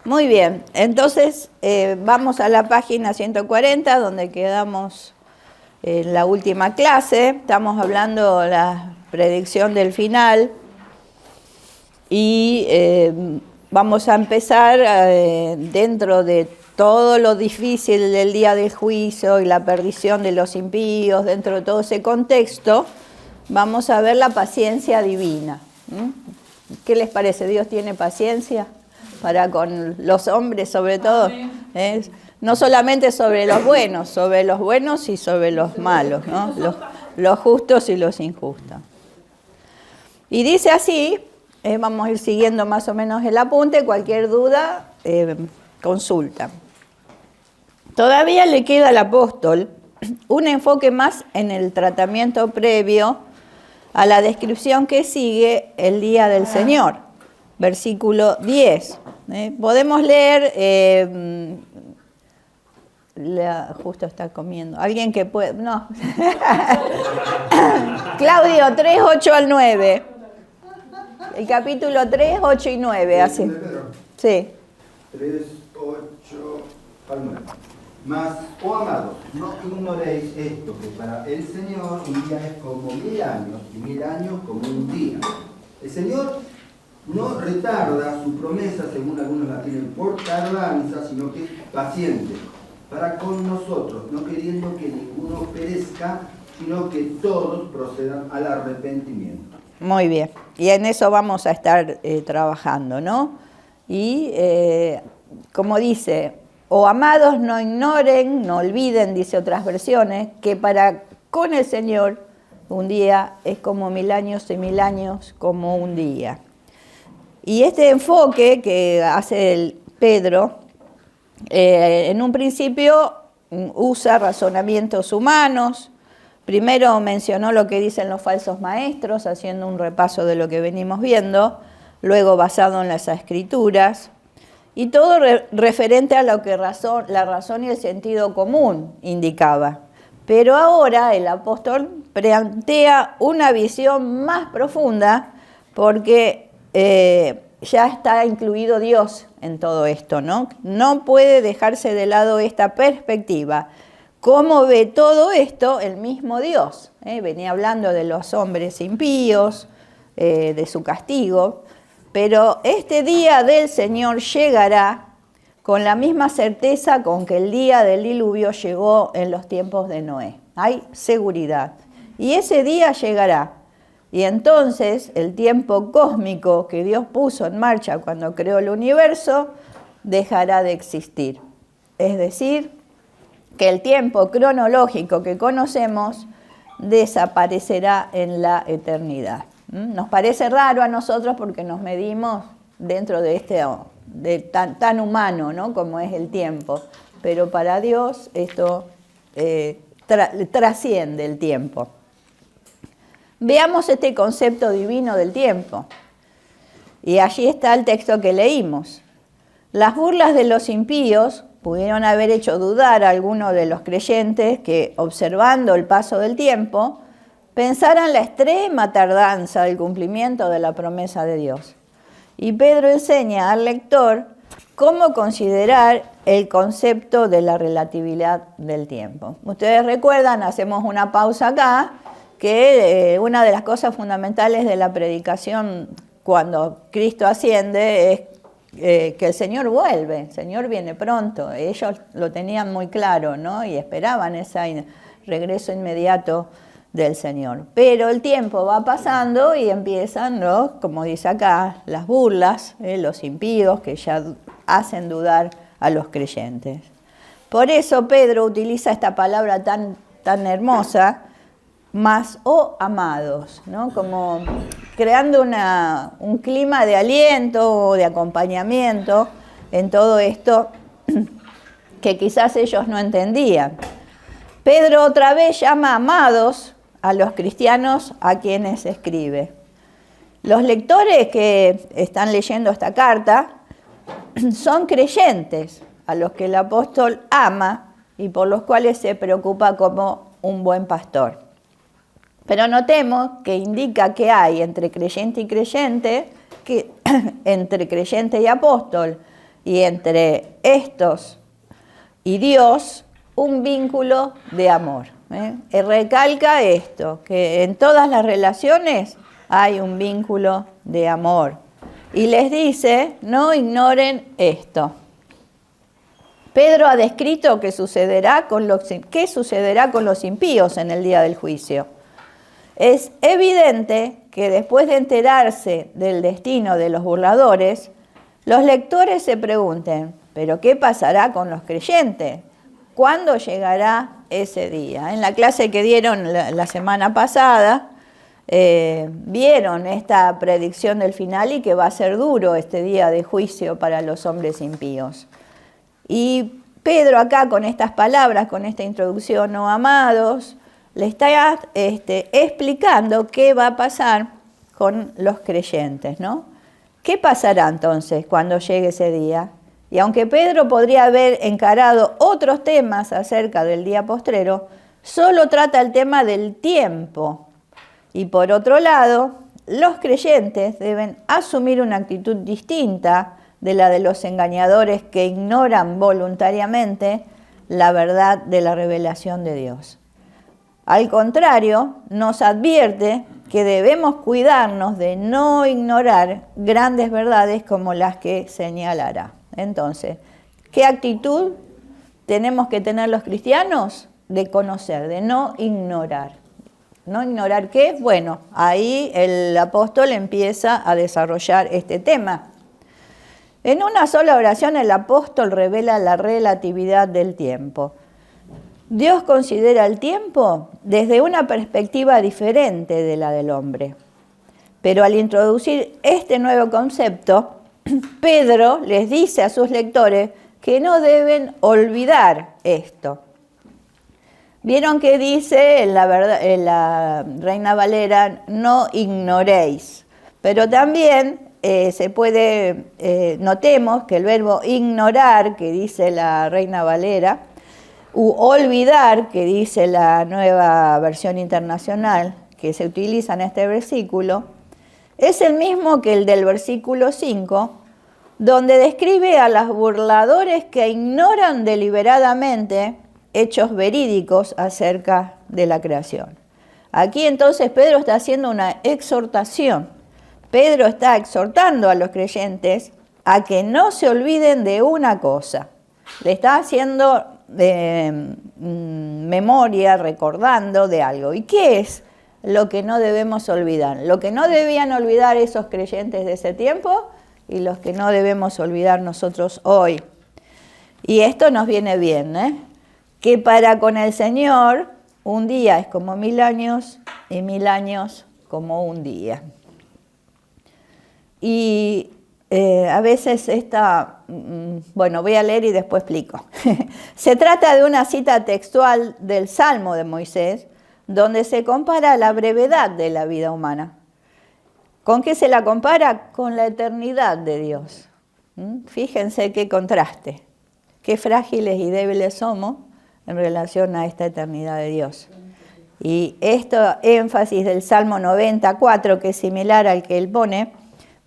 Muy bien, entonces vamos a la página 140, donde quedamos en la última clase. Estamos hablando de la predicción del final y vamos a empezar dentro de todo lo difícil del día del juicio y la perdición de los impíos, dentro de todo ese contexto, vamos a ver la paciencia divina. ¿Qué les parece? ¿Dios tiene paciencia para con los hombres sobre todo? No solamente sobre los buenos y sobre los malos, ¿no? Los justos y los injustos. Y dice así, vamos a ir siguiendo más o menos el apunte, cualquier duda, consulta. Todavía le queda al apóstol un enfoque más en el tratamiento previo a la descripción que sigue el día del Señor, versículo 10. Podemos leer, justo está comiendo, alguien que puede, no, Claudio, 3, 8 al 9, el capítulo 3, 8 y 9, así. Sí. 3, 8 al 9. Mas, oh amados, no ignoréis esto, que para el Señor un día es como 1000 años, y 1000 años como un día. El Señor no retarda su promesa, según algunos la tienen por tardanza, sino que es paciente para con nosotros, no queriendo que ninguno perezca, sino que todos procedan al arrepentimiento. Muy bien, y en eso vamos a estar trabajando, ¿no? Y como dice, o amados, no ignoren, no olviden, dice otras versiones, que para con el Señor un día es como 1000 años y 1000 años como un día. Y este enfoque que hace el Pedro, en un principio usa razonamientos humanos. Primero mencionó lo que dicen los falsos maestros, haciendo un repaso de lo que venimos viendo, luego basado en las Escrituras, y todo referente a lo que la razón y el sentido común indicaba. Pero ahora el apóstol plantea una visión más profunda porque ya está incluido Dios en todo esto, ¿no? No puede dejarse de lado esta perspectiva. ¿Cómo ve todo esto el mismo Dios? Venía hablando de los hombres impíos, de su castigo, pero este día del Señor llegará con la misma certeza con que el día del diluvio llegó en los tiempos de Noé. Hay seguridad. Y ese día llegará. Y entonces el tiempo cósmico que Dios puso en marcha cuando creó el universo dejará de existir. Es decir, que el tiempo cronológico que conocemos desaparecerá en la eternidad. Nos parece raro a nosotros porque nos medimos dentro de tan humano, ¿no?, como es el tiempo, pero para Dios esto trasciende el tiempo. Veamos este concepto divino del tiempo. Y allí está el texto que leímos. Las burlas de los impíos pudieron haber hecho dudar a algunos de los creyentes que, observando el paso del tiempo, pensaran la extrema tardanza del cumplimiento de la promesa de Dios. Y Pedro enseña al lector cómo considerar el concepto de la relatividad del tiempo. Ustedes recuerdan, hacemos una pausa acá, que una de las cosas fundamentales de la predicación cuando Cristo asciende es que el Señor vuelve, el Señor viene pronto. Ellos lo tenían muy claro, ¿no? Y esperaban ese regreso inmediato del Señor. Pero el tiempo va pasando y empiezan, ¿no?, como dice acá, las burlas, los impíos que ya hacen dudar a los creyentes. Por eso Pedro utiliza esta palabra tan hermosa, mas, oh amados, ¿no?, como creando un clima de aliento o de acompañamiento en todo esto que quizás ellos no entendían. Pedro otra vez llama amados a los cristianos a quienes escribe. Los lectores que están leyendo esta carta son creyentes a los que el apóstol ama y por los cuales se preocupa como un buen pastor. Pero notemos que indica que hay entre creyente y creyente, entre creyente y apóstol, y entre estos y Dios un vínculo de amor. Recalca esto, que en todas las relaciones hay un vínculo de amor. Y les dice, no ignoren esto. Pedro ha descrito qué sucederá con los impíos en el día del juicio. Es evidente que después de enterarse del destino de los burladores, los lectores se pregunten, ¿pero qué pasará con los creyentes? ¿Cuándo llegará ese día? En la clase que dieron la semana pasada, vieron esta predicción del final y que va a ser duro este día de juicio para los hombres impíos. Y Pedro acá con estas palabras, con esta introducción, oh amados, le está explicando qué va a pasar con los creyentes, ¿no? ¿Qué pasará entonces cuando llegue ese día? Y aunque Pedro podría haber encarado otros temas acerca del día postrero, solo trata el tema del tiempo. Y por otro lado, los creyentes deben asumir una actitud distinta de la de los engañadores que ignoran voluntariamente la verdad de la revelación de Dios. Al contrario, nos advierte que debemos cuidarnos de no ignorar grandes verdades como las que señalará. Entonces, ¿qué actitud tenemos que tener los cristianos? De conocer, de no ignorar. ¿No ignorar qué? Bueno, ahí el apóstol empieza a desarrollar este tema. En una sola oración el apóstol revela la relatividad del tiempo. Dios considera el tiempo desde una perspectiva diferente de la del hombre. Pero al introducir este nuevo concepto, Pedro les dice a sus lectores que no deben olvidar esto. Vieron que dice en la Reina Valera, no ignoréis, pero también notemos que el verbo ignorar, que dice la Reina Valera, u olvidar, que dice la Nueva Versión Internacional, que se utiliza en este versículo, es el mismo que el del versículo 5, donde describe a los burladores que ignoran deliberadamente hechos verídicos acerca de la creación. Aquí entonces Pedro está haciendo una exhortación. Pedro está exhortando a los creyentes a que no se olviden de una cosa. Le está haciendo memoria, recordando de algo. ¿Y qué es lo que no debemos olvidar? Lo que no debían olvidar esos creyentes de ese tiempo y los que no debemos olvidar nosotros hoy. Y esto nos viene bien, que para con el Señor un día es como 1000 años y 1000 años como un día. Y a veces voy a leer y después explico. Se trata de una cita textual del Salmo de Moisés, donde se compara la brevedad de la vida humana. ¿Con qué se la compara? Con la eternidad de Dios. Fíjense qué contraste, qué frágiles y débiles somos en relación a esta eternidad de Dios. Y esto énfasis del Salmo 94, que es similar al que él pone,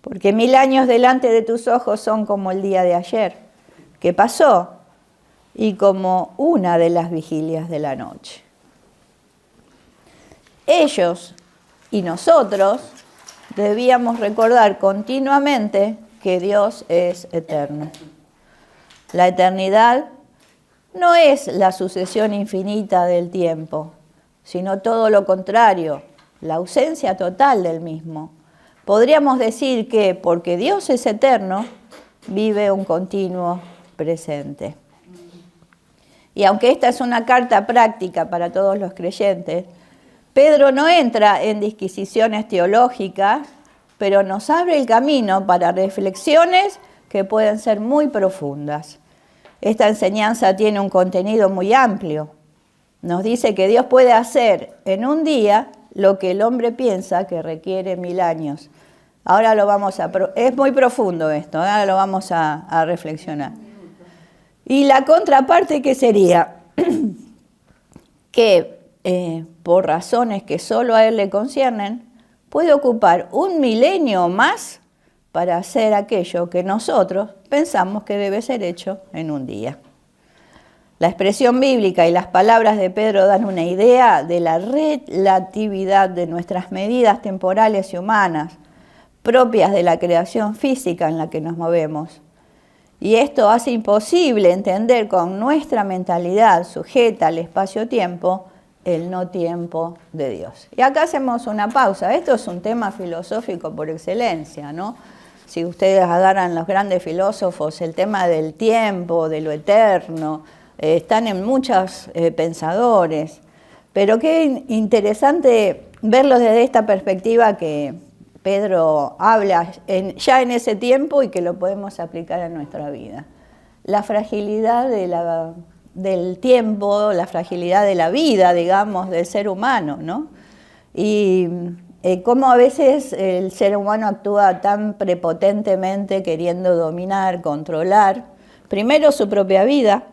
porque 1000 años delante de tus ojos son como el día de ayer, que pasó, y como una de las vigilias de la noche. Ellos y nosotros debíamos recordar continuamente que Dios es eterno. La eternidad no es la sucesión infinita del tiempo, sino todo lo contrario, la ausencia total del mismo. Podríamos decir que porque Dios es eterno, vive un continuo presente. Y aunque esta es una carta práctica para todos los creyentes, Pedro no entra en disquisiciones teológicas, pero nos abre el camino para reflexiones que pueden ser muy profundas. Esta enseñanza tiene un contenido muy amplio. Nos dice que Dios puede hacer en un día lo que el hombre piensa que requiere 1000 años. Ahora es muy profundo esto, ahora lo vamos a reflexionar. Y la contraparte, ¿qué sería? Que por razones que solo a él le conciernen, puede ocupar 1 milenio o más para hacer aquello que nosotros pensamos que debe ser hecho en un día. La expresión bíblica y las palabras de Pedro dan una idea de la relatividad de nuestras medidas temporales y humanas, propias de la creación física en la que nos movemos. Y esto hace imposible entender con nuestra mentalidad sujeta al espacio-tiempo el no tiempo de Dios. Y acá hacemos una pausa. Esto es un tema filosófico por excelencia, ¿no? Si ustedes agarran los grandes filósofos, el tema del tiempo, de lo eterno, están en muchos pensadores. Pero qué interesante verlos desde esta perspectiva que Pedro habla ya en ese tiempo y que lo podemos aplicar a nuestra vida. La fragilidad del tiempo, la fragilidad de la vida, digamos, del ser humano, ¿no? Y cómo a veces el ser humano actúa tan prepotentemente queriendo dominar, controlar, primero su propia vida,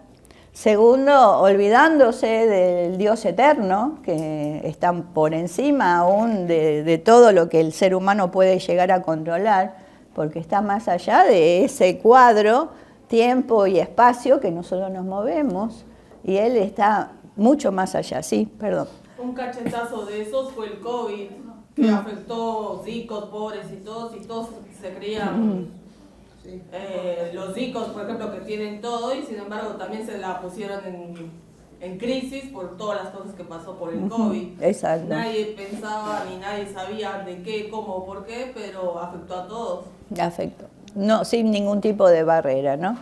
segundo, olvidándose del Dios eterno, que está por encima aún de todo lo que el ser humano puede llegar a controlar, porque está más allá de ese cuadro, tiempo y espacio que nosotros nos movemos, y Él está mucho más allá. Sí, perdón. Un cachetazo de esos fue el COVID, que afectó ricos, pobres y todos se creían... los ricos, por ejemplo, que tienen todo y sin embargo también se la pusieron en crisis por todas las cosas que pasó por el COVID. Exacto. Nadie pensaba ni nadie sabía de qué, cómo, por qué, pero afectó a todos. Afectó. No, sin ningún tipo de barrera, ¿no?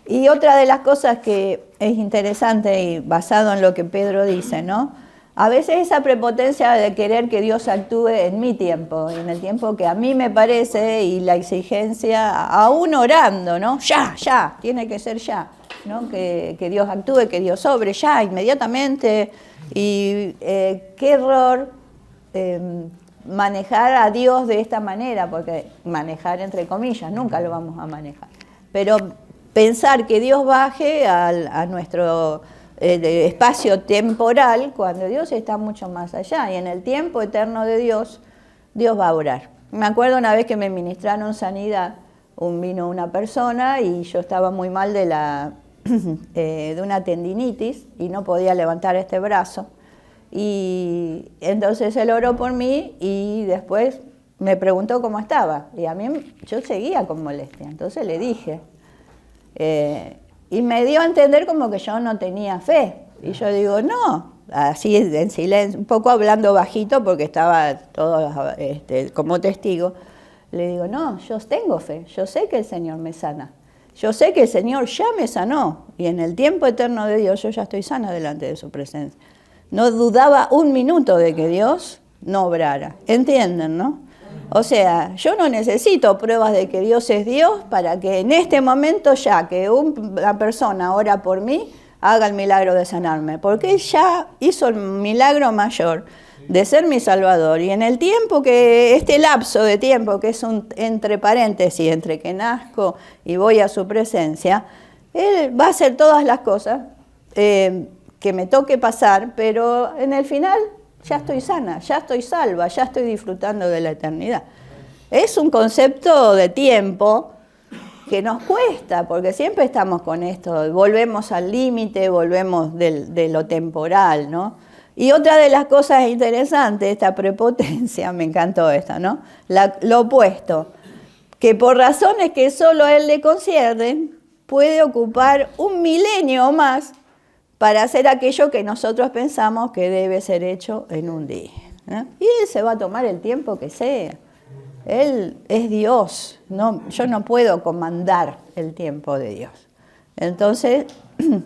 Y otra de las cosas que es interesante y basado en lo que Pedro dice, ¿no? A veces esa prepotencia de querer que Dios actúe en mi tiempo, en el tiempo que a mí me parece, y la exigencia, aún orando, ¿no? Ya, tiene que ser ya, ¿no? Que Dios actúe, que Dios obre ya, inmediatamente. Y qué error manejar a Dios de esta manera, porque manejar entre comillas, nunca lo vamos a manejar. Pero pensar que Dios baje a nuestro... de espacio temporal, cuando Dios está mucho más allá, y en el tiempo eterno de Dios, Dios va a orar. Me acuerdo una vez que me ministraron sanidad, vino una persona y yo estaba muy mal de una tendinitis y no podía levantar este brazo, y entonces él oró por mí y después me preguntó cómo estaba, y a mí yo seguía con molestia, entonces le dije, y me dio a entender como que yo no tenía fe. Y yo digo, no, así en silencio, un poco hablando bajito porque estaba todo como testigo. Le digo, no, yo tengo fe, yo sé que el Señor me sana. Yo sé que el Señor ya me sanó y en el tiempo eterno de Dios yo ya estoy sana delante de su presencia. No dudaba un minuto de que Dios no obrara. ¿Entienden, no? O sea, yo no necesito pruebas de que Dios es Dios para que en este momento ya que una persona ora por mí, haga el milagro de sanarme. Porque Él ya hizo el milagro mayor de ser mi Salvador. Y en el tiempo que, este lapso de tiempo, que es un entre paréntesis, entre que nazco y voy a su presencia, Él va a hacer todas las cosas que me toque pasar, pero en el final... ya estoy sana, ya estoy salva, ya estoy disfrutando de la eternidad. Es un concepto de tiempo que nos cuesta, porque siempre estamos con esto, volvemos al límite, volvemos de lo temporal, ¿no? Y otra de las cosas interesantes, esta prepotencia, me encantó esta, ¿no? Lo opuesto, que por razones que solo a él le conciernen, puede ocupar 1 milenio o más para hacer aquello que nosotros pensamos que debe ser hecho en un día, ¿no? Y Él se va a tomar el tiempo que sea. Él es Dios, no, yo no puedo comandar el tiempo de Dios. Entonces,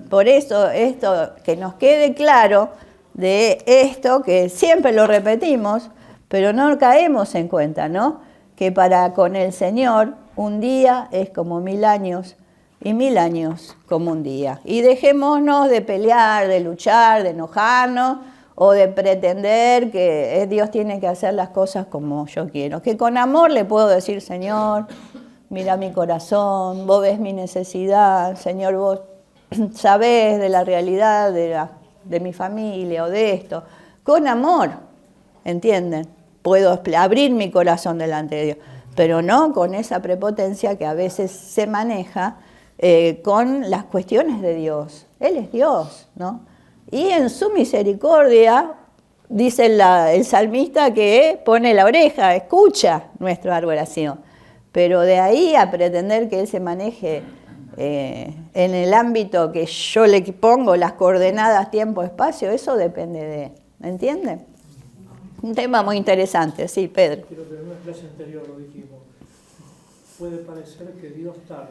por eso esto, que nos quede claro de esto, que siempre lo repetimos, pero no caemos en cuenta, ¿no? Que para con el Señor un día es como 1000 años, y 1000 años como un día. Y dejémonos de pelear, de luchar, de enojarnos o de pretender que Dios tiene que hacer las cosas como yo quiero. Que con amor le puedo decir, Señor, mira mi corazón, vos ves mi necesidad, Señor, vos sabés de la realidad de mi familia o de esto. Con amor, ¿entienden? Puedo abrir mi corazón delante de Dios. pero no con esa prepotencia que a veces se maneja con las cuestiones de Dios. Él es Dios, ¿no? Y en su misericordia, dice el salmista, que pone la oreja, escucha nuestra oración. Pero de ahí a pretender que Él se maneje en el ámbito que yo le pongo las coordenadas tiempo, espacio, eso depende de Él. ¿Me entienden? Un tema muy interesante, sí, Pedro. Creo que en una clase anterior lo dijimos. Puede parecer que Dios tarde,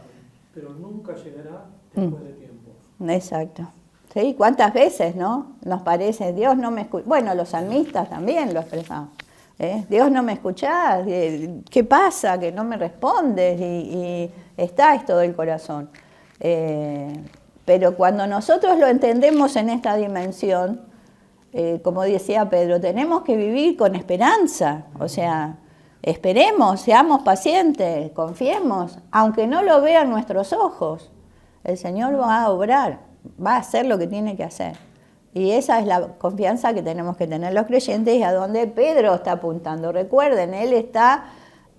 pero nunca llegará después de tiempo. Exacto. ¿Sí? ¿Cuántas veces, no? Nos parece, Dios no me escucha. Bueno, los salmistas también lo expresaban. Dios no me escucha, ¿qué pasa? Que no me respondes y está esto del corazón. Pero cuando nosotros lo entendemos en esta dimensión, como decía Pedro, tenemos que vivir con esperanza. O sea, esperemos, seamos pacientes, confiemos, aunque no lo vean nuestros ojos. El Señor va a obrar, va a hacer lo que tiene que hacer. Y esa es la confianza que tenemos que tener los creyentes y a donde Pedro está apuntando. Recuerden, él está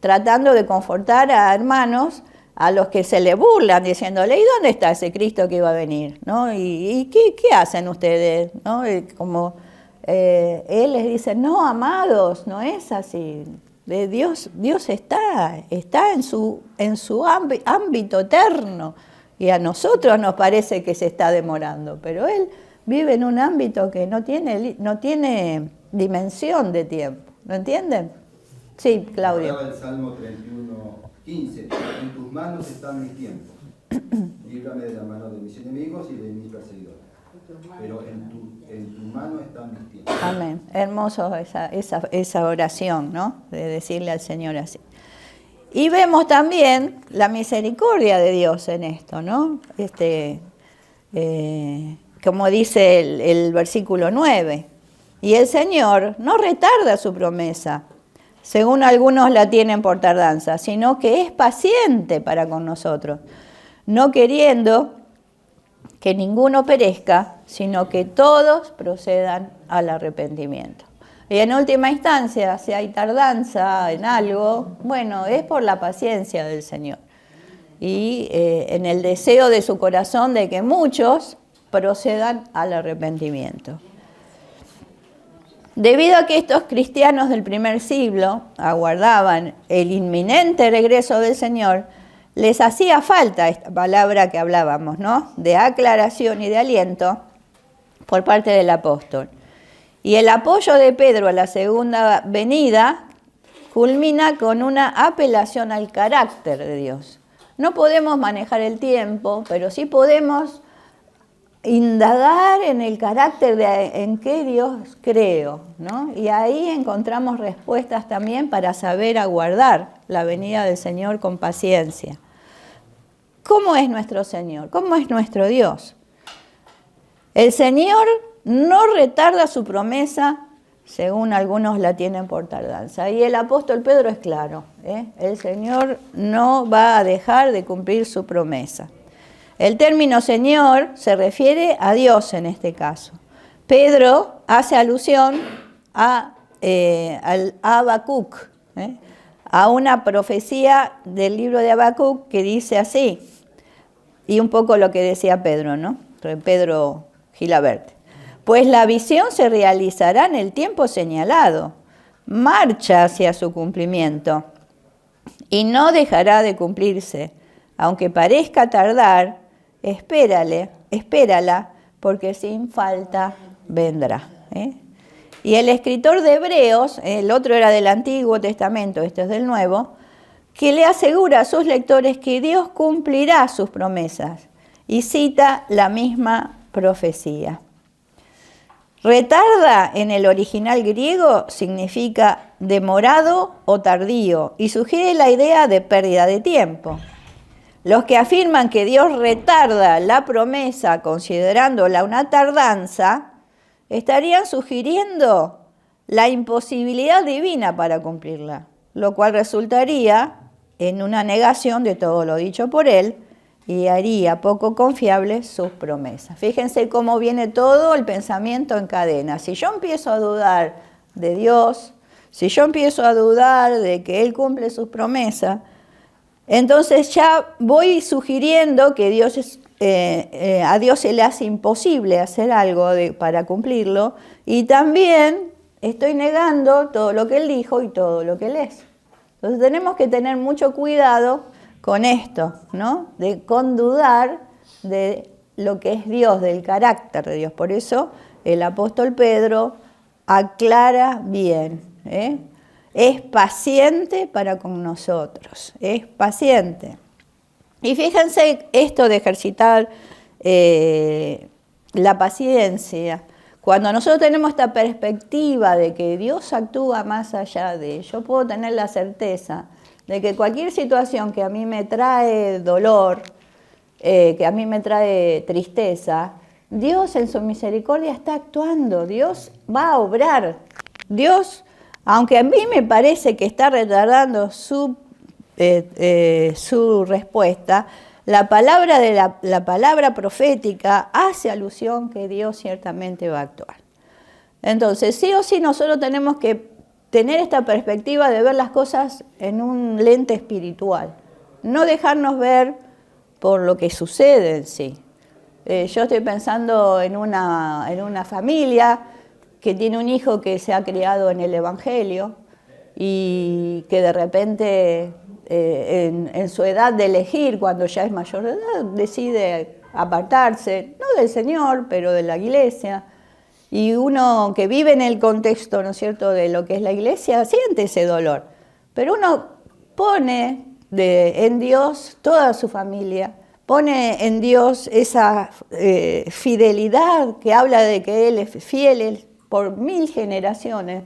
tratando de confortar a hermanos a los que se le burlan, diciéndole, ¿y dónde está ese Cristo que iba a venir? ¿No? ¿Y qué hacen ustedes? ¿No? Él les dice, no, amados, no es así. Dios está en su ámbito eterno y a nosotros nos parece que se está demorando, pero Él vive en un ámbito que no tiene dimensión de tiempo. ¿Lo entienden? Sí, Claudio. Hablaba el Salmo 31:15. En tus manos están mis tiempos. Líbrame de la mano de mis enemigos y de mis perseguidores. Pero en tu mano están mis tiempos. Amén. Hermoso esa oración, ¿no? De decirle al Señor así. Y vemos también la misericordia de Dios en esto, ¿no? Como dice el versículo 9, y el Señor no retarda su promesa, según algunos la tienen por tardanza, sino que es paciente para con nosotros, no queriendo que ninguno perezca, sino que todos procedan al arrepentimiento. Y en última instancia, si hay tardanza en algo, bueno, es por la paciencia del Señor. Y en el deseo de su corazón de que muchos procedan al arrepentimiento. Debido a que estos cristianos del primer siglo aguardaban el inminente regreso del Señor, les hacía falta esta palabra que hablábamos, ¿no? De aclaración y de aliento por parte del apóstol. Y el apoyo de Pedro a la segunda venida culmina con una apelación al carácter de Dios. No podemos manejar el tiempo, pero sí podemos indagar en el carácter en qué Dios creo, ¿no? Y ahí encontramos respuestas también para saber aguardar la venida del Señor con paciencia. ¿Cómo es nuestro Señor? ¿Cómo es nuestro Dios? El Señor no retarda su promesa, según algunos la tienen por tardanza. Y el apóstol Pedro es claro, el Señor no va a dejar de cumplir su promesa. El término Señor se refiere a Dios en este caso. Pedro hace alusión a Habacuc, a una profecía del libro de Habacuc que dice así, y un poco lo que decía Pedro, ¿no? Pedro Gilabert. Pues la visión se realizará en el tiempo señalado, marcha hacia su cumplimiento y no dejará de cumplirse. Aunque parezca tardar, espérala, porque sin falta vendrá. Y el escritor de Hebreos, el otro era del Antiguo Testamento, este es del Nuevo, que le asegura a sus lectores que Dios cumplirá sus promesas y cita la misma profecía. Retarda en el original griego significa demorado o tardío y sugiere la idea de pérdida de tiempo. Los que afirman que Dios retarda la promesa considerándola una tardanza, estarían sugiriendo la imposibilidad divina para cumplirla, lo cual resultaría en una negación de todo lo dicho por Él y haría poco confiables sus promesas. Fíjense cómo viene todo el pensamiento en cadena. Si yo empiezo a dudar de Dios, Si yo empiezo a dudar de que Él cumple sus promesas, entonces ya voy sugiriendo que a Dios se le hace imposible hacer algo para cumplirlo, y también estoy negando todo lo que Él dijo y todo lo que Él es. Entonces tenemos que tener mucho cuidado con esto, ¿no? Con dudar de lo que es Dios, del carácter de Dios. Por eso el apóstol Pedro aclara bien, ¿eh? Es paciente para con nosotros, es paciente. Y fíjense esto de ejercitar la paciencia. Cuando nosotros tenemos esta perspectiva de que Dios actúa más allá de, yo puedo tener la certeza de que cualquier situación que a mí me trae dolor, que a mí me trae tristeza, Dios en su misericordia está actuando, Dios va a obrar. Dios, aunque a mí me parece que está retardando su respuesta, la palabra profética hace alusión que Dios ciertamente va a actuar. Entonces, sí o sí, nosotros tenemos que tener esta perspectiva de ver las cosas en un lente espiritual, no dejarnos ver por lo que sucede en sí. Yo estoy pensando en una familia que tiene un hijo que se ha criado en el Evangelio y que de repente en su edad de elegir, cuando ya es mayor de edad, decide apartarse, no del Señor, pero de la iglesia. Y uno que vive en el contexto, ¿no es cierto?, de lo que es la iglesia, siente ese dolor. Pero uno pone en Dios toda su familia, pone en Dios esa fidelidad que habla de que Él es fiel por 1000 generaciones.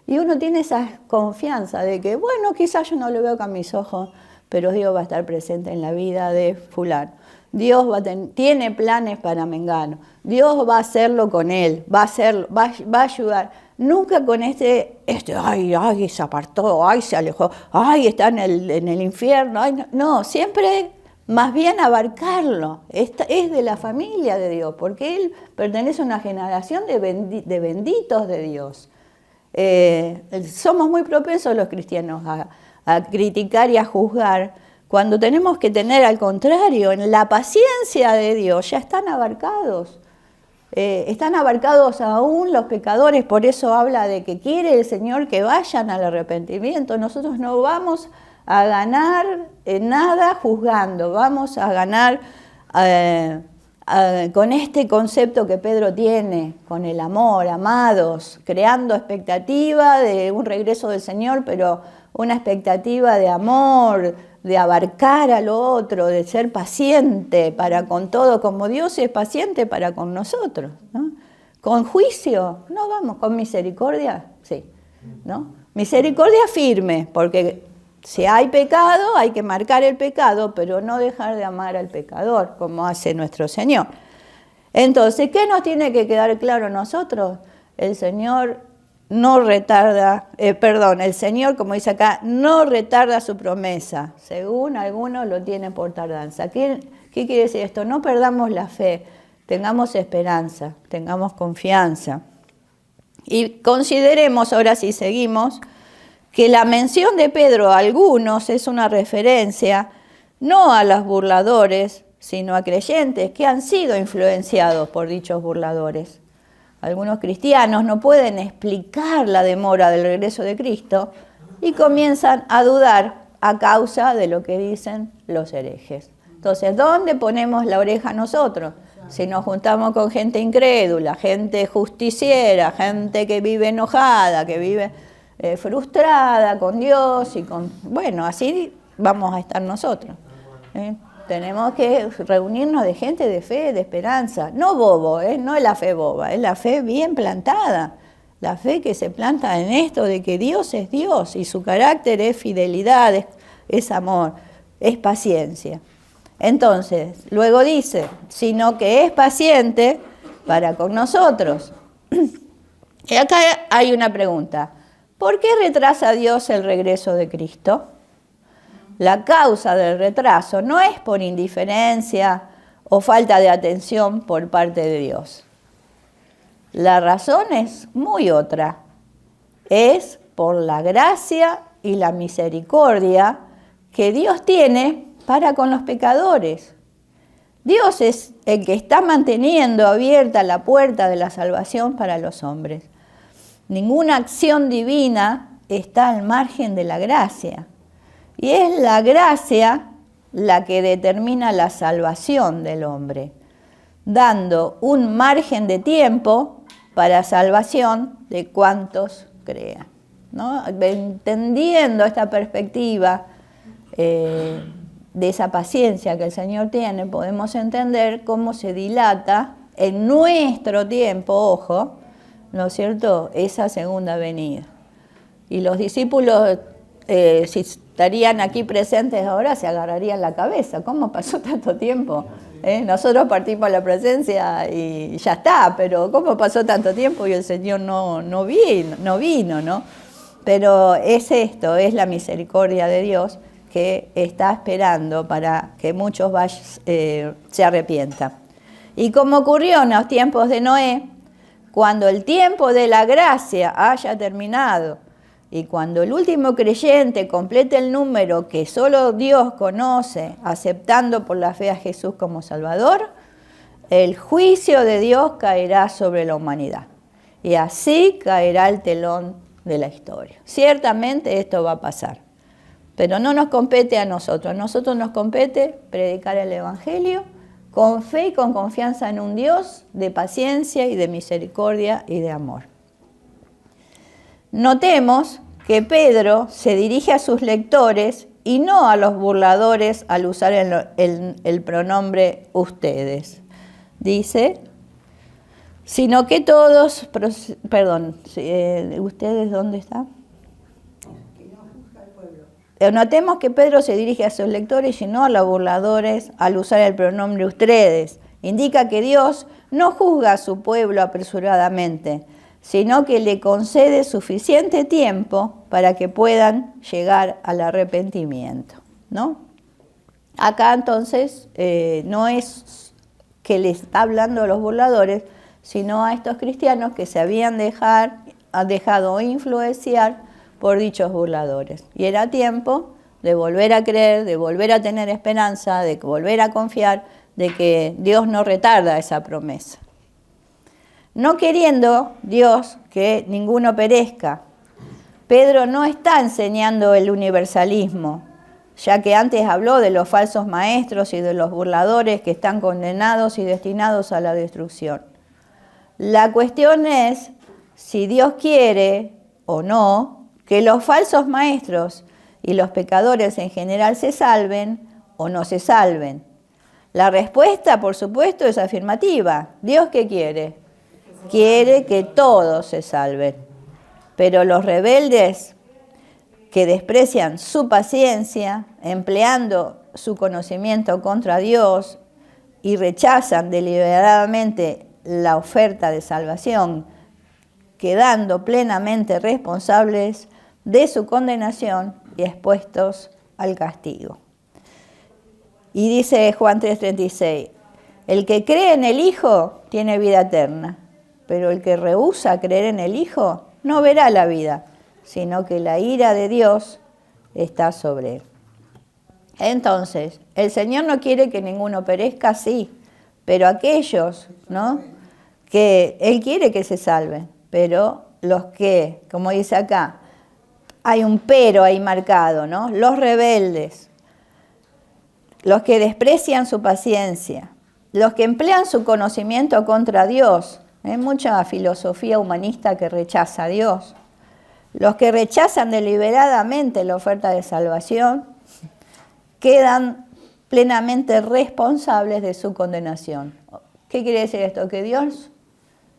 Y uno tiene esa confianza de que, bueno, quizás yo no lo veo con mis ojos, pero Dios va a estar presente en la vida de fulano. Dios tiene planes para Mengano. Dios va a hacerlo con él, va a ayudar. Nunca con ay, se apartó, ay, se alejó, ay, está en el infierno. Ay, no, siempre más bien abarcarlo. Es de la familia de Dios, porque él pertenece a una generación de benditos de Dios. Somos muy propensos los cristianos a criticar y a juzgar, cuando tenemos que tener al contrario, en la paciencia de Dios ya están abarcados. Están abarcados aún los pecadores, por eso habla de que quiere el Señor que vayan al arrepentimiento. Nosotros no vamos a ganar nada juzgando, vamos a ganar con este concepto que Pedro tiene, con el amor, amados, creando expectativa de un regreso del Señor, pero una expectativa de amor, de abarcar al otro, de ser paciente para con todo, como Dios es paciente para con nosotros, ¿no? Con juicio, no vamos, con misericordia, sí, ¿no? Misericordia firme, porque si hay pecado, hay que marcar el pecado, pero no dejar de amar al pecador, como hace nuestro Señor. Entonces, ¿qué nos tiene que quedar claro a nosotros? El Señor no retarda, el Señor, como dice acá, no retarda su promesa, según algunos lo tienen por tardanza. ¿Qué quiere decir esto? No perdamos la fe, tengamos esperanza, tengamos confianza. Y consideremos, ahora sí seguimos, que la mención de Pedro a algunos es una referencia no a los burladores, sino a creyentes que han sido influenciados por dichos burladores. Algunos cristianos no pueden explicar la demora del regreso de Cristo y comienzan a dudar a causa de lo que dicen los herejes. Entonces, ¿dónde ponemos la oreja nosotros? Si nos juntamos con gente incrédula, gente justiciera, gente que vive enojada, que vive frustrada con Dios y bueno, así vamos a estar nosotros. Tenemos que reunirnos de gente de fe, de esperanza, no bobo, no es la fe boba, es la fe bien plantada, la fe que se planta en esto de que Dios es Dios y su carácter es fidelidad, es amor, es paciencia. Entonces, luego dice, sino que es paciente para con nosotros. Y acá hay una pregunta, ¿por qué retrasa Dios el regreso de Cristo? La causa del retraso no es por indiferencia o falta de atención por parte de Dios. La razón es muy otra. Es por la gracia y la misericordia que Dios tiene para con los pecadores. Dios es el que está manteniendo abierta la puerta de la salvación para los hombres. Ninguna acción divina está al margen de la gracia. Y es la gracia la que determina la salvación del hombre, dando un margen de tiempo para salvación de cuantos crean, ¿no? Entendiendo esta perspectiva de esa paciencia que el Señor tiene, podemos entender cómo se dilata en nuestro tiempo, ojo, ¿no es cierto?, esa segunda venida. Y los discípulos, si estarían aquí presentes ahora, se agarrarían la cabeza. ¿Cómo pasó tanto tiempo? Nosotros partimos a la presencia y ya está, pero ¿cómo pasó tanto tiempo y el Señor no vino, ¿no? Pero es esto, es la misericordia de Dios que está esperando para que muchos se arrepientan. Y como ocurrió en los tiempos de Noé, cuando el tiempo de la gracia haya terminado y cuando el último creyente complete el número que solo Dios conoce, aceptando por la fe a Jesús como Salvador, el juicio de Dios caerá sobre la humanidad. Y así caerá el telón de la historia. Ciertamente esto va a pasar. Pero no nos compete a nosotros nos compete predicar el Evangelio con fe y con confianza en un Dios de paciencia y de misericordia y de amor. Notemos que Pedro se dirige a sus lectores y no a los burladores al usar el pronombre ustedes. Dice, sino que todos, ¿ustedes dónde están? Notemos que Pedro se dirige a sus lectores y no a los burladores al usar el pronombre ustedes. Indica que Dios no juzga a su pueblo apresuradamente, sino que le concede suficiente tiempo para que puedan llegar al arrepentimiento, ¿no? Acá entonces no es que le está hablando a los burladores, sino a estos cristianos que se habían dejado influenciar por dichos burladores. Y era tiempo de volver a creer, de volver a tener esperanza, de volver a confiar de que Dios no retarda esa promesa. No queriendo Dios que ninguno perezca, Pedro no está enseñando el universalismo, ya que antes habló de los falsos maestros y de los burladores que están condenados y destinados a la destrucción. La cuestión es si Dios quiere o no que los falsos maestros y los pecadores en general se salven o no se salven. La respuesta, por supuesto, es afirmativa. ¿Dios qué quiere? Quiere que todos se salven. Pero los rebeldes que desprecian su paciencia, empleando su conocimiento contra Dios y rechazan deliberadamente la oferta de salvación, quedando plenamente responsables de su condenación y expuestos al castigo. Y dice Juan 3:36, el que cree en el Hijo tiene vida eterna, pero el que rehúsa creer en el Hijo no verá la vida, sino que la ira de Dios está sobre él. Entonces, el Señor no quiere que ninguno perezca, sí, pero aquellos, ¿no?, que Él quiere que se salven, pero los que, como dice acá, hay un pero ahí marcado, ¿no? Los rebeldes, los que desprecian su paciencia, los que emplean su conocimiento contra Dios. Hay mucha filosofía humanista que rechaza a Dios. Los que rechazan deliberadamente la oferta de salvación quedan plenamente responsables de su condenación. ¿Qué quiere decir esto? Que Dios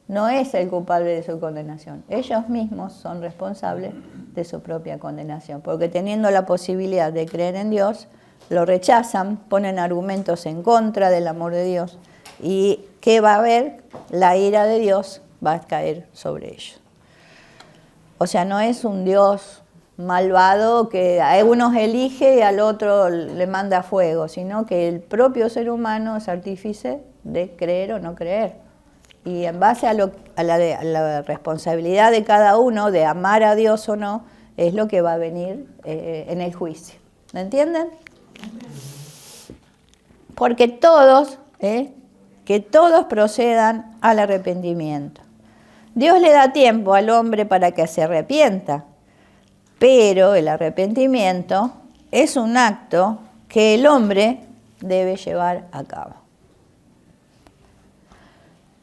no es el culpable de su condenación. Ellos mismos son responsables de su propia condenación, porque teniendo la posibilidad de creer en Dios, lo rechazan, ponen argumentos en contra del amor de Dios. ¿Y qué va a haber? La ira de Dios va a caer sobre ellos. O sea, no es un Dios malvado que a unos elige y al otro le manda fuego, sino que el propio ser humano es artífice de creer o no creer. y en base a la responsabilidad de cada uno de amar a Dios o no, es lo que va a venir en el juicio. ¿Me entienden? Porque que todos procedan al arrepentimiento. Dios le da tiempo al hombre para que se arrepienta, pero el arrepentimiento es un acto que el hombre debe llevar a cabo.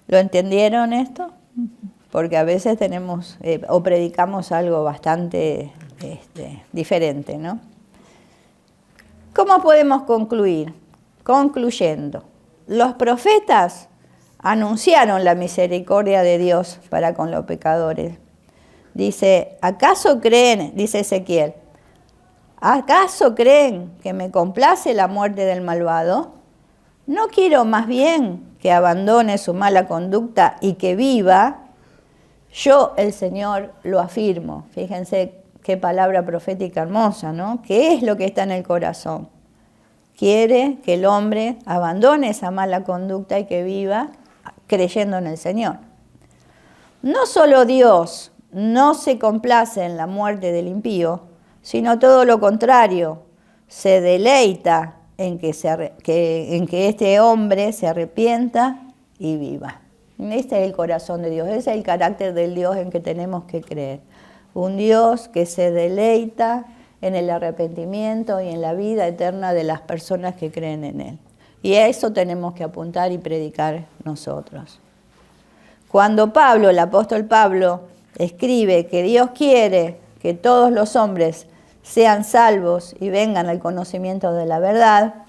¿Lo entendieron esto? Porque a veces tenemos o predicamos algo bastante diferente, ¿no? ¿Cómo podemos concluir? Concluyendo, los profetas anunciaron la misericordia de Dios para con los pecadores. Dice, ¿acaso creen, dice Ezequiel, ¿acaso creen que me complace la muerte del malvado? ¿No quiero más bien que abandone su mala conducta y que viva? Yo, el Señor, lo afirmo. Fíjense qué palabra profética hermosa, ¿no? ¿Qué es lo que está en el corazón? Quiere que el hombre abandone esa mala conducta y que viva creyendo en el Señor. No solo Dios no se complace en la muerte del impío, sino todo lo contrario, se deleita en que este hombre se arrepienta y viva. Este es el corazón de Dios, ese es el carácter del Dios en que tenemos que creer. Un Dios que se deleita en el arrepentimiento y en la vida eterna de las personas que creen en Él. Y a eso tenemos que apuntar y predicar nosotros. Cuando Pablo, el apóstol Pablo, escribe que Dios quiere que todos los hombres sean salvos y vengan al conocimiento de la verdad,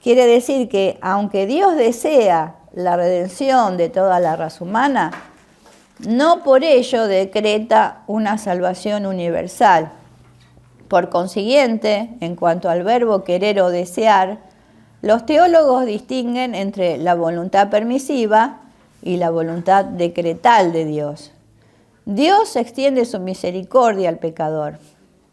quiere decir que aunque Dios desea la redención de toda la raza humana, no por ello decreta una salvación universal. Por consiguiente, en cuanto al verbo querer o desear, los teólogos distinguen entre la voluntad permisiva y la voluntad decretal de Dios. Dios extiende su misericordia al pecador.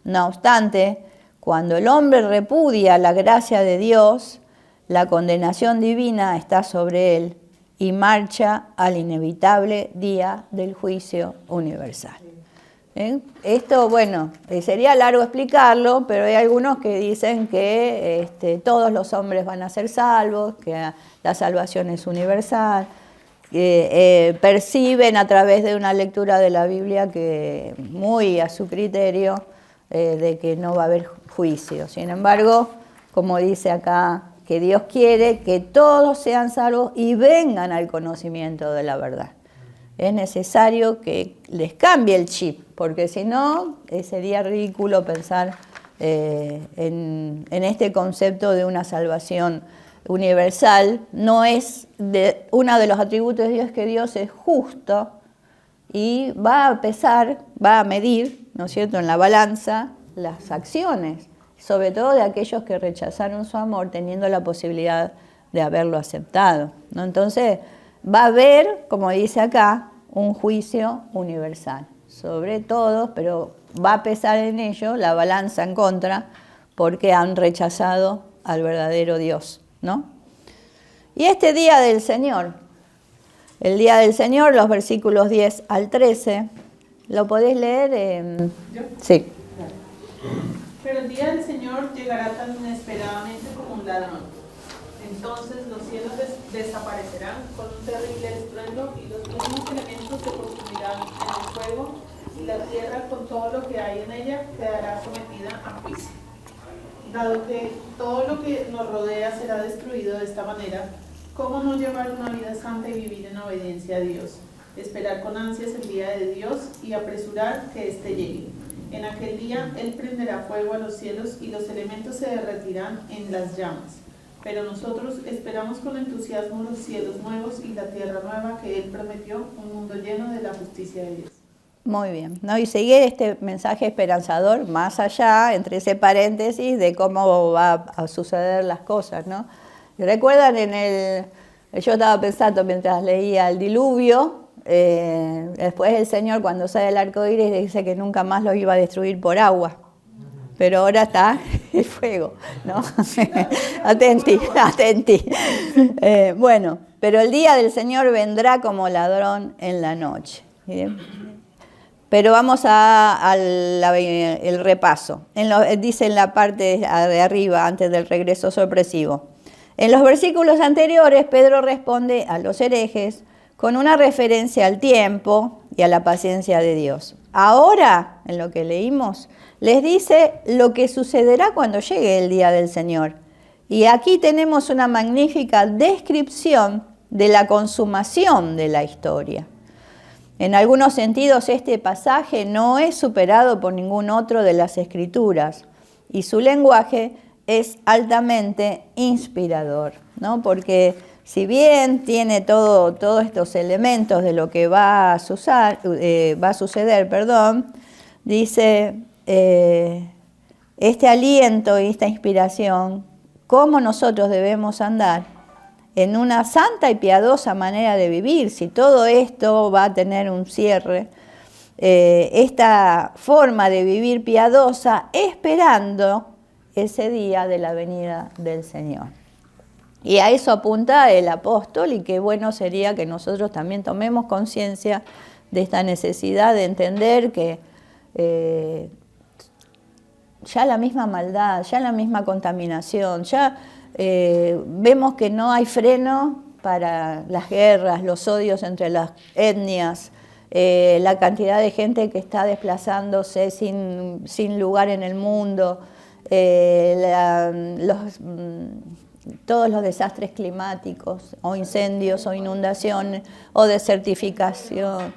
No obstante, cuando el hombre repudia la gracia de Dios, la condenación divina está sobre él y marcha al inevitable día del juicio universal. Esto, bueno, sería largo explicarlo, pero hay algunos que dicen que todos los hombres van a ser salvos, que la salvación es universal, que perciben a través de una lectura de la Biblia que muy a su criterio de que no va a haber juicio. Sin embargo, como dice acá, que Dios quiere que todos sean salvos y vengan al conocimiento de la verdad. Es necesario que les cambie el chip, porque si no, sería ridículo pensar en este concepto de una salvación universal. No es uno de los atributos de Dios que Dios es justo y va a pesar, va a medir, ¿no es cierto?, en la balanza las acciones, sobre todo de aquellos que rechazaron su amor teniendo la posibilidad de haberlo aceptado, ¿no? Entonces, va a haber, como dice acá, un juicio universal sobre todos, pero va a pesar en ello la balanza en contra porque han rechazado al verdadero Dios, ¿no? Y este día del Señor, el día del Señor, los versículos 10 al 13, ¿lo podés leer? ¿Yo? Sí. Pero el día del Señor llegará tan inesperadamente como un ladrón. Entonces los cielos desaparecerán con un terrible estruendo y los mismos elementos se consumirán en el fuego y la tierra con todo lo que hay en ella quedará sometida a juicio. Dado que todo lo que nos rodea será destruido de esta manera, ¿cómo no llevar una vida santa y vivir en obediencia a Dios? Esperar con ansias el día de Dios y apresurar que éste llegue. En aquel día Él prenderá fuego a los cielos y los elementos se derretirán en las llamas. Pero nosotros esperamos con entusiasmo los cielos nuevos y la tierra nueva que Él prometió, un mundo lleno de la justicia de Dios. Muy bien, ¿no? Y seguir este mensaje esperanzador más allá, entre ese paréntesis, de cómo va a suceder las cosas, ¿no? Y recuerdan yo estaba pensando mientras leía el diluvio, después el Señor cuando sale el arco iris dice que nunca más lo iba a destruir por agua. Pero ahora está el fuego, ¿no? Atenti. Bueno, pero el día del Señor vendrá como ladrón en la noche. ¿Bien? Pero vamos al repaso. Dice en la parte de arriba, antes del regreso sorpresivo. En los versículos anteriores, Pedro responde a los herejes con una referencia al tiempo y a la paciencia de Dios. Ahora, en lo que leímos, les dice lo que sucederá cuando llegue el día del Señor. Y aquí tenemos una magnífica descripción de la consumación de la historia. En algunos sentidos, este pasaje no es superado por ningún otro de las Escrituras y su lenguaje es altamente inspirador, ¿no? Porque si bien tiene todos estos elementos de lo que va a suceder, dice este aliento y esta inspiración, cómo nosotros debemos andar en una santa y piadosa manera de vivir. Si todo esto va a tener un cierre, esta forma de vivir piadosa, esperando ese día de la venida del Señor. Y a eso apunta el apóstol, y qué bueno sería que nosotros también tomemos conciencia de esta necesidad de entender que ya la misma maldad, ya la misma contaminación, ya vemos que no hay freno para las guerras, los odios entre las etnias, la cantidad de gente que está desplazándose sin lugar en el mundo, todos los desastres climáticos, o incendios, o inundaciones, o desertificación.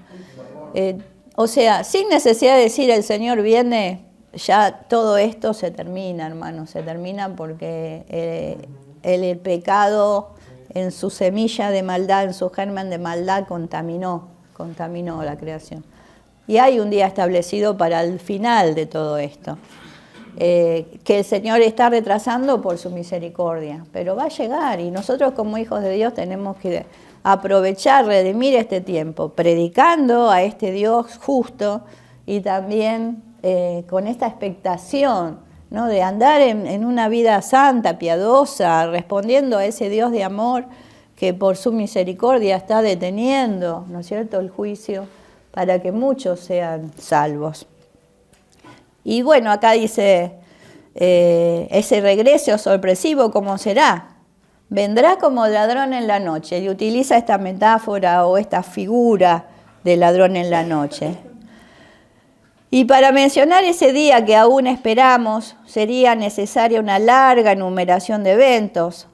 O sea, sin necesidad de decir el Señor viene, ya todo esto se termina, hermanos, se termina porque el pecado en su semilla de maldad, en su germen de maldad, contaminó la creación. Y hay un día establecido para el final de todo esto, que el Señor está retrasando por su misericordia, pero va a llegar, y nosotros como hijos de Dios tenemos que aprovechar, redimir este tiempo, predicando a este Dios justo y también con esta expectación, ¿no?, de andar en una vida santa, piadosa, respondiendo a ese Dios de amor que por su misericordia está deteniendo, ¿no es cierto?, el juicio para que muchos sean salvos. Y bueno, acá dice, ese regreso sorpresivo, ¿cómo será? Vendrá como ladrón en la noche, y utiliza esta metáfora o esta figura de ladrón en la noche. Y para mencionar ese día que aún esperamos, sería necesaria una larga enumeración de eventos.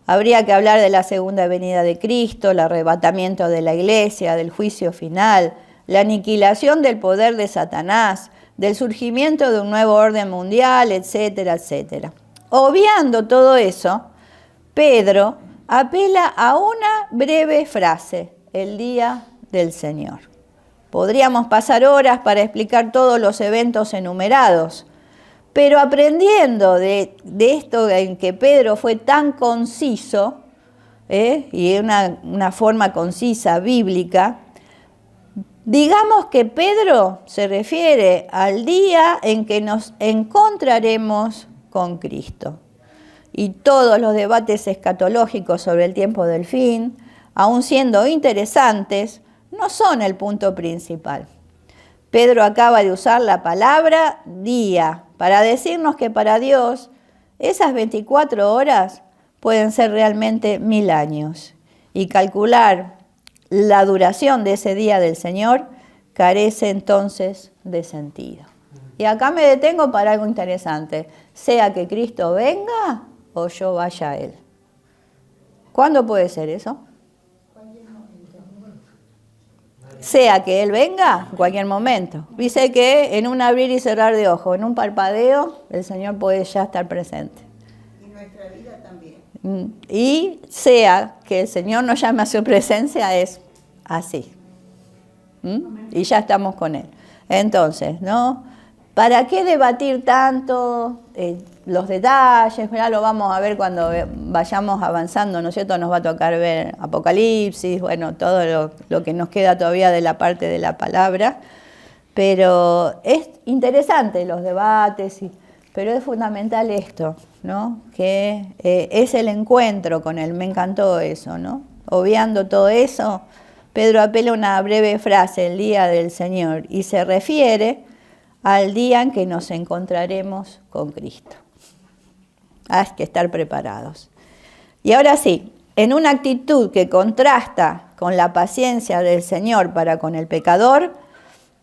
Habría que hablar de la segunda venida de Cristo, el arrebatamiento de la iglesia, del juicio final, la aniquilación del poder de Satanás, del surgimiento de un nuevo orden mundial, etcétera, etcétera. Obviando todo eso, Pedro apela a una breve frase, el día del Señor. Podríamos pasar horas para explicar todos los eventos enumerados, pero aprendiendo de esto en que Pedro fue tan conciso, y una forma concisa, bíblica, digamos que Pedro se refiere al día en que nos encontraremos con Cristo. Y todos los debates escatológicos sobre el tiempo del fin, aun siendo interesantes, no son el punto principal. Pedro acaba de usar la palabra día para decirnos que para Dios esas 24 horas pueden ser realmente 1000 años. Y calcular la duración de ese día del Señor carece entonces de sentido. Y acá me detengo para algo interesante. Sea que Cristo venga o yo vaya a Él. ¿Cuándo puede ser eso? Sea que Él venga, en cualquier momento. Dice que en un abrir y cerrar de ojos, en un parpadeo, el Señor puede ya estar presente. Y nuestra vida también. Y sea que el Señor nos llame a su presencia, es así. Y ya estamos con Él. Entonces, ¿no? ¿Para qué debatir tanto los detalles? Ya lo vamos a ver cuando vayamos avanzando, ¿no es cierto? Nos va a tocar ver Apocalipsis, bueno, todo lo que nos queda todavía de la parte de la palabra. Pero es interesante los debates, pero es fundamental esto, ¿no? Que es el encuentro con Él. Me encantó eso, ¿no? obviando todo eso, Pedro apela a una breve frase, el día del Señor, y se refiere al día en que nos encontraremos con Cristo. Hay que estar preparados. Y ahora sí, en una actitud que contrasta con la paciencia del Señor para con el pecador,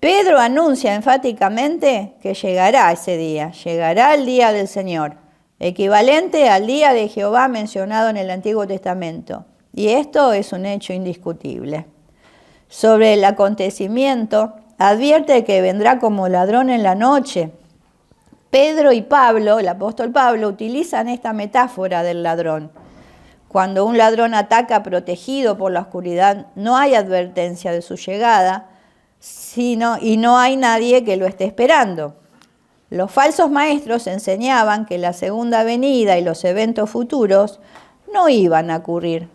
Pedro anuncia enfáticamente que llegará ese día, llegará el día del Señor, equivalente al día de Jehová mencionado en el Antiguo Testamento. Y esto es un hecho indiscutible. Sobre el acontecimiento, advierte que vendrá como ladrón en la noche. Pedro y Pablo, el apóstol Pablo, utilizan esta metáfora del ladrón. Cuando un ladrón ataca protegido por la oscuridad, no hay advertencia de su llegada, y no hay nadie que lo esté esperando. Los falsos maestros enseñaban que la segunda venida y los eventos futuros no iban a ocurrir.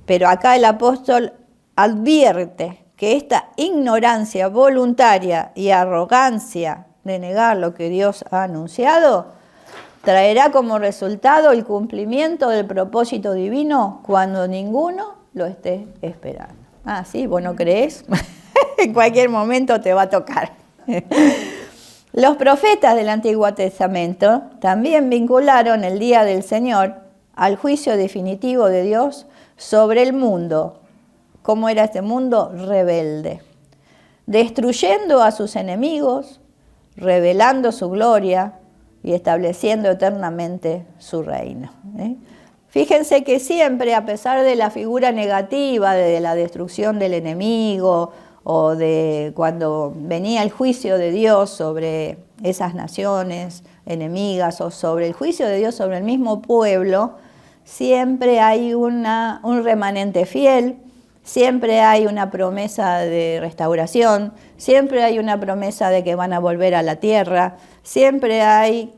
Pero acá el apóstol advierte que esta ignorancia voluntaria y arrogancia de negar lo que Dios ha anunciado traerá como resultado el cumplimiento del propósito divino cuando ninguno lo esté esperando. Ah, ¿sí? ¿Vos no creés? En cualquier momento te va a tocar. Los profetas del Antiguo Testamento también vincularon el día del Señor al juicio definitivo de Dios sobre el mundo. ¿Cómo era este mundo? Rebelde. Destruyendo a sus enemigos, revelando su gloria y estableciendo eternamente su reino. Fíjense que siempre, a pesar de la figura negativa de la destrucción del enemigo o de cuando venía el juicio de Dios sobre esas naciones enemigas o sobre el juicio de Dios sobre el mismo pueblo, siempre hay un remanente fiel, siempre hay una promesa de restauración, siempre hay una promesa de que van a volver a la tierra, siempre hay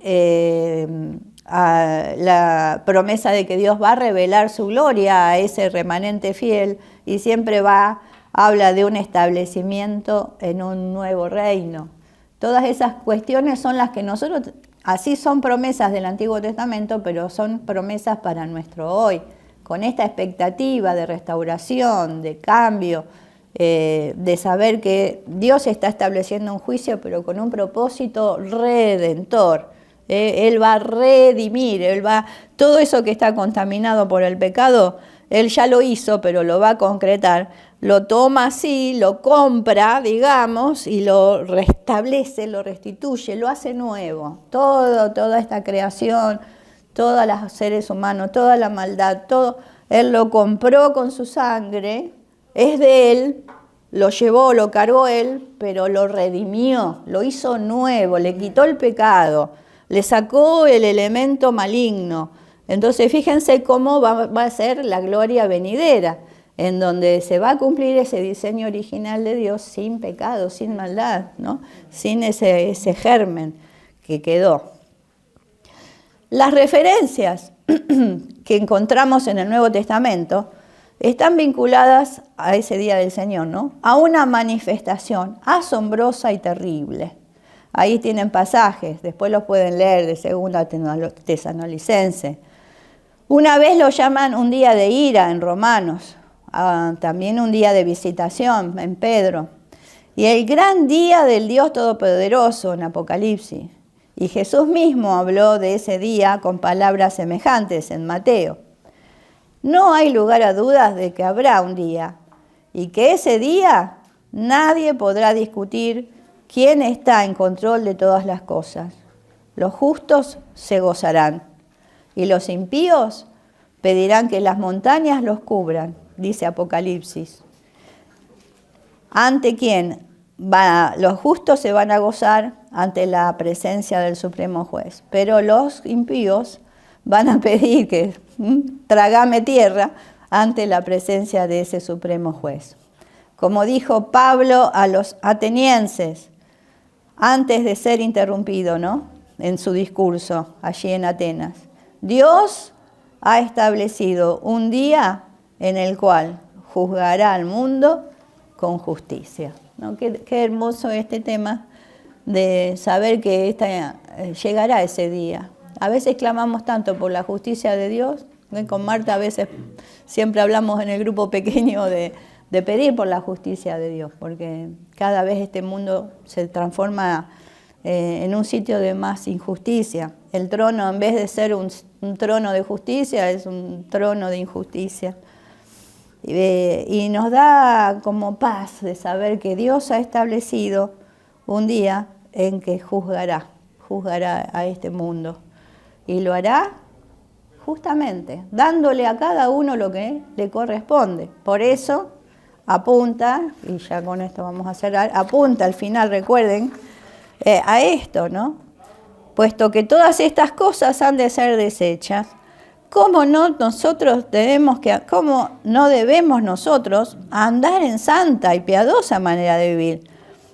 la promesa de que Dios va a revelar su gloria a ese remanente fiel y siempre habla de un establecimiento en un nuevo reino. Todas esas cuestiones son las que nosotros, así son promesas del Antiguo Testamento, pero son promesas para nuestro hoy, con esta expectativa de restauración, de cambio, de saber que Dios está estableciendo un juicio, pero con un propósito redentor. Él va a redimir, todo eso que está contaminado por el pecado, Él ya lo hizo, pero lo va a concretar. Lo toma así, lo compra, digamos, y lo restablece, lo restituye, lo hace nuevo. Toda esta creación, todos los seres humanos, toda la maldad, todo, Él lo compró con su sangre, es de Él, lo llevó, lo cargó Él, pero lo redimió, lo hizo nuevo, le quitó el pecado, le sacó el elemento maligno. Entonces fíjense cómo va a ser la gloria venidera, en donde se va a cumplir ese diseño original de Dios sin pecado, sin maldad, ¿no? Sin ese germen que quedó. Las referencias que encontramos en el Nuevo Testamento están vinculadas a ese día del Señor, ¿no? A una manifestación asombrosa y terrible. Ahí tienen pasajes, después los pueden leer de 2 Tesalonicenses. Una vez lo llaman un día de ira en Romanos, también un día de visitación en Pedro, y el gran día del Dios Todopoderoso en Apocalipsis. Y Jesús mismo habló de ese día con palabras semejantes en Mateo. No hay lugar a dudas de que habrá un día, y que ese día nadie podrá discutir quién está en control de todas las cosas. Los justos se gozarán, y los impíos pedirán que las montañas los cubran, dice Apocalipsis. ¿Ante quién? Los justos se van a gozar ante la presencia del Supremo Juez, pero los impíos van a pedir que trágame tierra ante la presencia de ese Supremo Juez. Como dijo Pablo a los atenienses, antes de ser interrumpido, ¿no?, en su discurso allí en Atenas, Dios ha establecido un día en el cual juzgará al mundo con justicia, ¿no? Qué hermoso este tema de saber que llegará ese día. A veces clamamos tanto por la justicia de Dios Con Marta a veces siempre hablamos en el grupo pequeño de pedir por la justicia de Dios, porque cada vez este mundo se transforma en un sitio de más injusticia. El trono, en vez de ser un trono de justicia, es un trono de injusticia. Y nos da como paz de saber que Dios ha establecido un día en que juzgará a este mundo. Y lo hará justamente, dándole a cada uno lo que le corresponde. Por eso apunta, y ya con esto vamos a cerrar, apunta al final, recuerden, a esto, ¿no? Puesto que todas estas cosas han de ser deshechas, ¿cómo no debemos nosotros andar en santa y piadosa manera de vivir,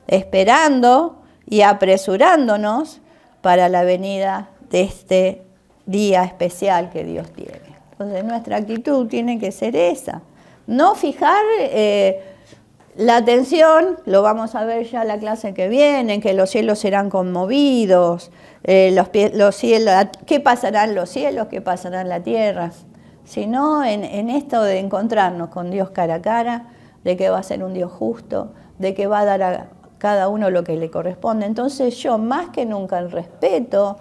esperando y apresurándonos para la venida de este día especial que Dios tiene? Entonces nuestra actitud tiene que ser esa, no fijar la atención, lo vamos a ver ya la clase que viene, que los cielos serán conmovidos, los cielos, qué pasará en los cielos, qué pasará en la tierra, sino en esto de encontrarnos con Dios cara a cara, de que va a ser un Dios justo, de que va a dar a cada uno lo que le corresponde. Entonces yo más que nunca el respeto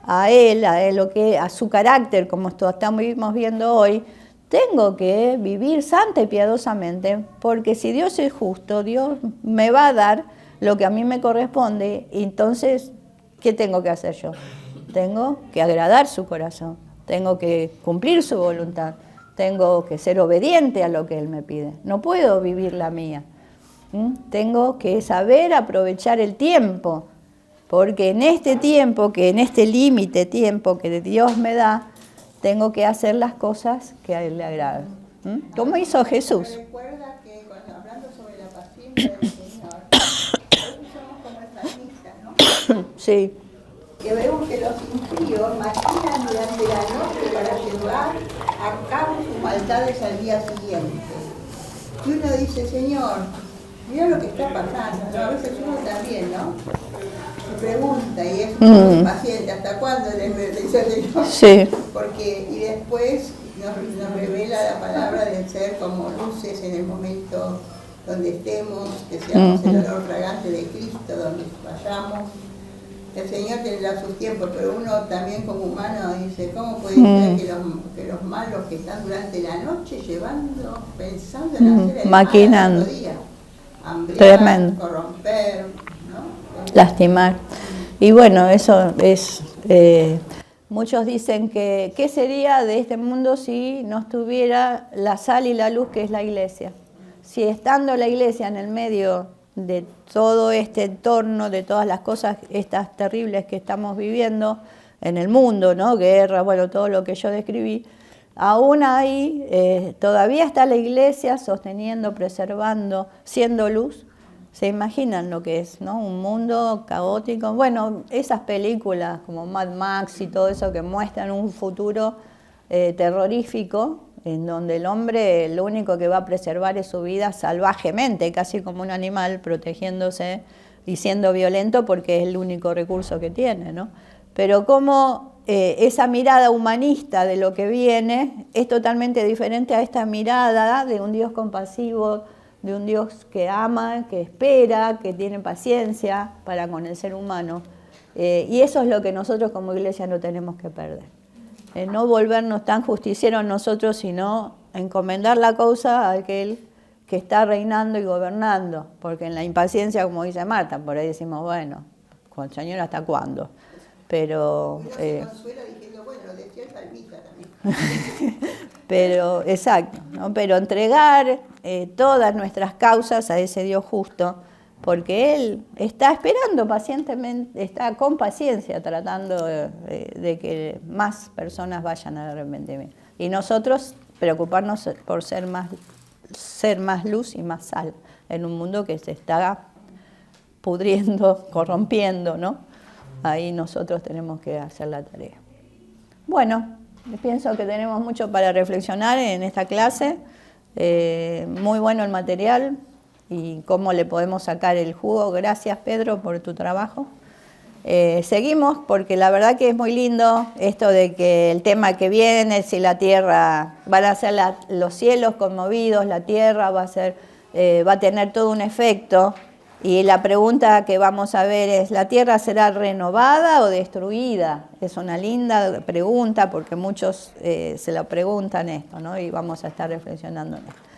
a él, a su carácter, como estamos viendo hoy, tengo que vivir santa y piadosamente, porque si Dios es justo, Dios me va a dar lo que a mí me corresponde. Y entonces, ¿qué tengo que hacer yo? Tengo que agradar su corazón, tengo que cumplir su voluntad, tengo que ser obediente a lo que Él me pide. No puedo vivir la mía. Tengo que saber aprovechar el tiempo, porque en este tiempo, en este límite tiempo que Dios me da, tengo que hacer las cosas que a Él le agradan. ¿Cómo hizo Jesús? Me recuerda que cuando hablando sobre la paciencia del Señor, nosotros somos como salmistas, ¿no? Sí. Que vemos que los impíos maquinan durante la noche para llevar a cabo sus maldades al día siguiente. Y uno dice, Señor, mira lo que está pasando, ¿no? A veces uno también, ¿no? Se pregunta y es muy paciente, ¿hasta cuándo les dice el Señor? Sí. Porque, y después nos revela la palabra de ser como luces en el momento donde estemos, que seamos el olor fragante de Cristo, donde vayamos. El Señor tendrá sus tiempos, pero uno también como humano dice, ¿cómo puede ser que los malos que están durante la noche pensando en hacer el maquinando, mal al otro día? Hambriar, tremendo, corromper, ¿no? Lastimar. Y bueno, eso es... muchos dicen que ¿qué sería de este mundo si no estuviera la sal y la luz que es la iglesia? Si estando la iglesia en el medio de todo este entorno, de todas las cosas estas terribles que estamos viviendo en el mundo, ¿no? Guerra, bueno, todo lo que yo describí, aún ahí todavía está la iglesia sosteniendo, preservando, siendo luz. ¿Se imaginan lo que es, no? Un mundo caótico. Bueno, esas películas como Mad Max y todo eso que muestran un futuro terrorífico, en donde el hombre lo único que va a preservar es su vida salvajemente, casi como un animal, protegiéndose y siendo violento porque es el único recurso que tiene, ¿no? Pero como esa mirada humanista de lo que viene es totalmente diferente a esta mirada de un Dios compasivo, de un Dios que ama, que espera, que tiene paciencia para con el ser humano. Y eso es lo que nosotros como iglesia no tenemos que perder. No volvernos tan justicieros nosotros, sino encomendar la causa a aquel que está reinando y gobernando. Porque en la impaciencia, como dice Marta, por ahí decimos, bueno, con el Señor ¿hasta cuándo? Pero... Dios se consuela diciendo, bueno, lo decía el salmista también. Pero, exacto, ¿no? Pero entregar todas nuestras causas a ese Dios justo, porque Él está esperando pacientemente, está con paciencia tratando de que más personas vayan al arrepentimiento. Y nosotros preocuparnos por ser más luz y más sal en un mundo que se está pudriendo, corrompiendo, ¿no? Ahí nosotros tenemos que hacer la tarea. Bueno, pienso que tenemos mucho para reflexionar en esta clase. Muy bueno el material y cómo le podemos sacar el jugo. Gracias, Pedro, por tu trabajo. seguimos porque la verdad que es muy lindo esto de que el tema que viene, si la tierra, van a ser los cielos conmovidos, la tierra va a tener todo un efecto. Y la pregunta que vamos a ver es, ¿la tierra será renovada o destruida? Es una linda pregunta porque muchos se lo preguntan esto, ¿no? Y vamos a estar reflexionando en esto.